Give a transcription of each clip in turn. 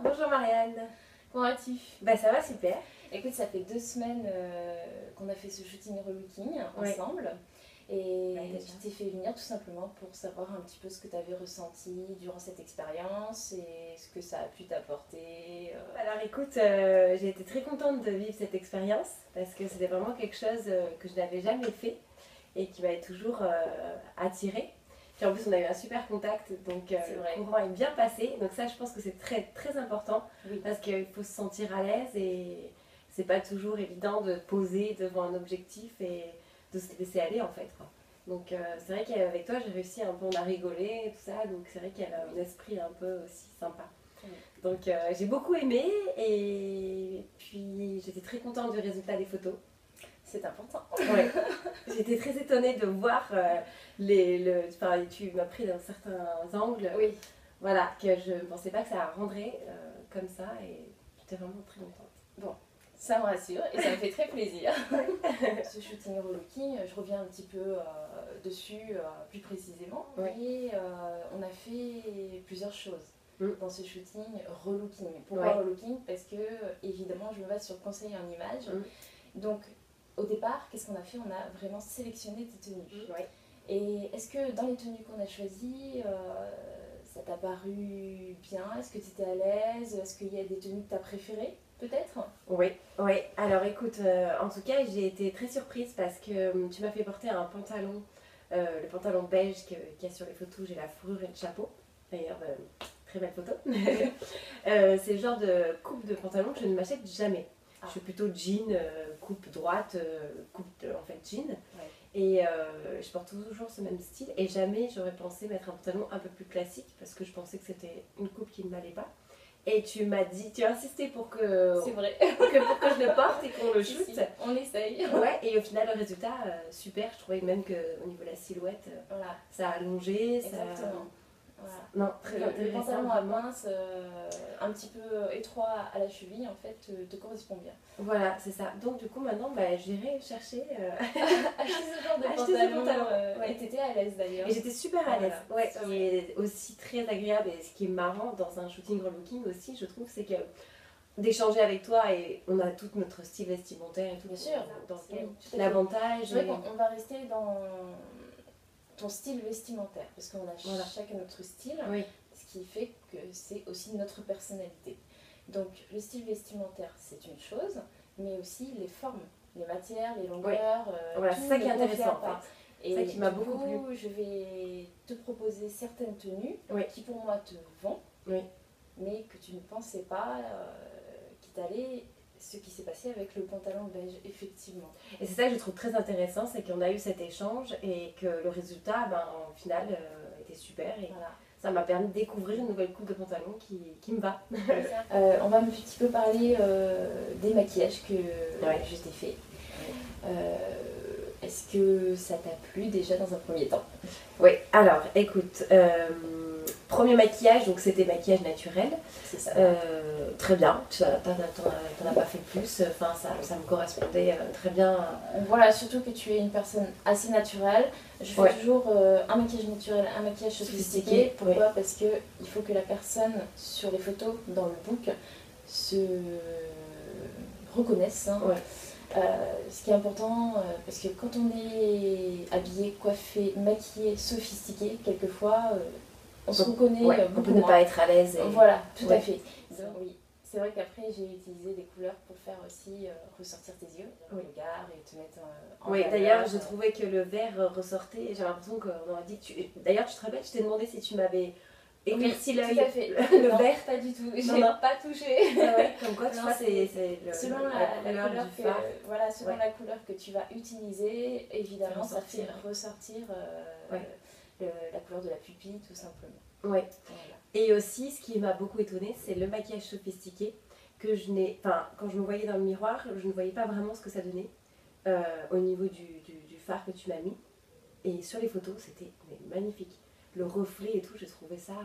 Bonjour Marianne. Comment vas-tu? Bah ça va super. Écoute, ça fait 2 semaines qu'on a fait ce shooting relooking ensemble. Et je t'ai fait venir tout simplement pour savoir un petit peu ce que tu avais ressenti durant cette expérience et ce que ça a pu t'apporter. Alors écoute, j'ai été très contente de vivre cette expérience parce que c'était vraiment quelque chose que je n'avais jamais fait et qui m'avait toujours attirée. Puis en plus on a eu un super contact, donc le courant est bien passé. Donc ça je pense que c'est très très important parce qu'il faut se sentir à l'aise et c'est pas toujours évident de poser devant un objectif et de se laisser aller en fait, quoi. Donc c'est vrai qu'avec toi j'ai réussi un peu, on a rigolé et tout ça, donc c'est vrai qu'il y avait un esprit un peu aussi sympa. Donc j'ai beaucoup aimé et puis j'étais très contente du résultat des photos. C'est important. Ouais. J'étais très étonnée de voir tu m'as pris dans certains angles. Oui. Voilà, que je ne pensais pas que ça rendrait comme ça et j'étais vraiment très contente. Bon, ça me rassure et ça me fait très plaisir. Ce shooting relooking, je reviens un petit peu dessus plus précisément. Et on a fait plusieurs choses dans ce shooting relooking. Pourquoi relooking? Parce que évidemment je me base sur le conseil en image. Donc au départ, qu'est-ce qu'on a fait? On a vraiment sélectionné des tenues. Et est-ce que dans les tenues qu'on a choisies, ça t'a paru bien? Est-ce que tu étais à l'aise? Est-ce qu'il y a des tenues que tu as préférées peut-être? Oui. Alors écoute, en tout cas j'ai été très surprise parce que tu m'as fait porter un pantalon, le pantalon beige qu'il y a sur les photos, j'ai la fourrure et le chapeau. D'ailleurs, très belle photo. C'est le genre de coupe de pantalon que je ne m'achète jamais. Je suis plutôt jean, coupe droite, en fait jean. Et je porte toujours ce même style et jamais j'aurais pensé mettre un pantalon un peu plus classique parce que je pensais que c'était une coupe qui ne m'allait pas. Et tu m'as dit, tu as insisté pour que, c'est vrai. pour que je le porte et qu'on le shoote. Si, on essaye. Ouais, et au final, le résultat, super. Je trouvais même qu'au niveau de la silhouette, ça a allongé. Exactement. Voilà. Non, très le pantalon à pince, un petit peu étroit à la cheville, en fait, te correspond bien. Voilà, c'est ça. Donc, du coup, maintenant, j'irai chercher. Acheter ce genre de pantalon. Et t'étais à l'aise d'ailleurs. Et j'étais super à l'aise. Et aussi très agréable. Et ce qui est marrant dans un shooting relooking aussi, je trouve, c'est que d'échanger avec toi et on a tout notre style vestimentaire et tout. Bien sûr. Dans l'avantage. C'est vrai qu'on va rester dans ton style vestimentaire parce qu'on a chacun notre style, ce qui fait que c'est aussi notre personnalité. Donc le style vestimentaire c'est une chose, mais aussi les formes, les matières, les longueurs, c'est ça qui est intéressant en fait. Et ça qui m'a beaucoup plu. Je vais te proposer certaines tenues qui pour moi te vont, mais que tu ne pensais pas qui t'allaient. Ce qui s'est passé avec le pantalon beige, effectivement. Et c'est ça que je trouve très intéressant, c'est qu'on a eu cet échange et que le résultat, au final, était super. Et ça m'a permis de découvrir une nouvelle coupe de pantalon qui me va. On va un petit peu parler des maquillages que je t'ai fait. Est-ce que ça t'a plu déjà dans un premier temps? Oui, alors écoute, premier maquillage, donc c'était maquillage naturel. C'est ça. Très bien, t'en as pas fait plus, enfin, ça me correspondait très bien. Voilà, surtout que tu es une personne assez naturelle. Je fais toujours un maquillage naturel, un maquillage sophistiqué. Pourquoi? Parce qu'il faut que la personne sur les photos, dans le book, se reconnaisse. Ce qui est important, parce que quand on est habillé, coiffé, maquillé, sophistiqué, quelquefois on se reconnaît beaucoup. On peut ne pas être à l'aise. Voilà, tout à fait. Donc, oui, c'est vrai qu'après j'ai utilisé des couleurs pour faire aussi ressortir tes yeux, le regard et te mettre en valeur. D'ailleurs, je trouvais que le vert ressortait. J'ai l'impression qu'on aurait dit. D'ailleurs, tu te rappelles, je t'ai demandé si tu m'avais éclairci l'œil. Tout à fait. Le vert, pas du tout. J'ai pas touché. Comme quoi, tu vois, c'est selon la couleur du phare. Voilà, selon la couleur que tu vas utiliser, évidemment, ça fait ressortir la couleur de la pupille, tout simplement. Voilà. Et aussi, ce qui m'a beaucoup étonnée, c'est le maquillage sophistiqué que je n'ai. Enfin, quand je me voyais dans le miroir, je ne voyais pas vraiment ce que ça donnait au niveau du fard que tu m'as mis. Et sur les photos, c'était magnifique. Le reflet et tout, j'ai trouvé ça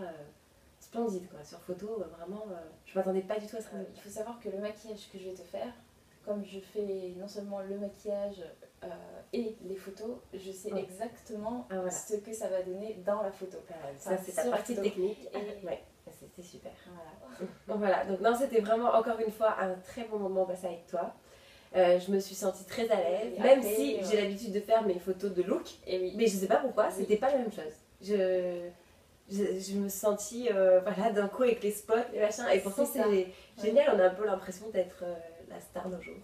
splendide, quoi. Sur photo, vraiment, je m'attendais pas du tout à ça. Il faut savoir que le maquillage que je vais te faire, comme je fais non seulement le maquillage et les photos, je sais exactement ce que ça va donner dans la photo. Ça, c'est ta partie technique. C'était super. Voilà. Donc voilà, donc non, c'était vraiment encore une fois un très bon moment passé avec toi. Je me suis sentie très à l'aise, Et même après, si j'ai l'habitude de faire mes photos de look, Et oui. mais je sais pas pourquoi, Oui. c'était pas la même chose. Je me suis sentie voilà, d'un coup avec les spots, les machins, et pourtant C'est ça. c'est génial, on a un peu l'impression d'être la star d'un jour.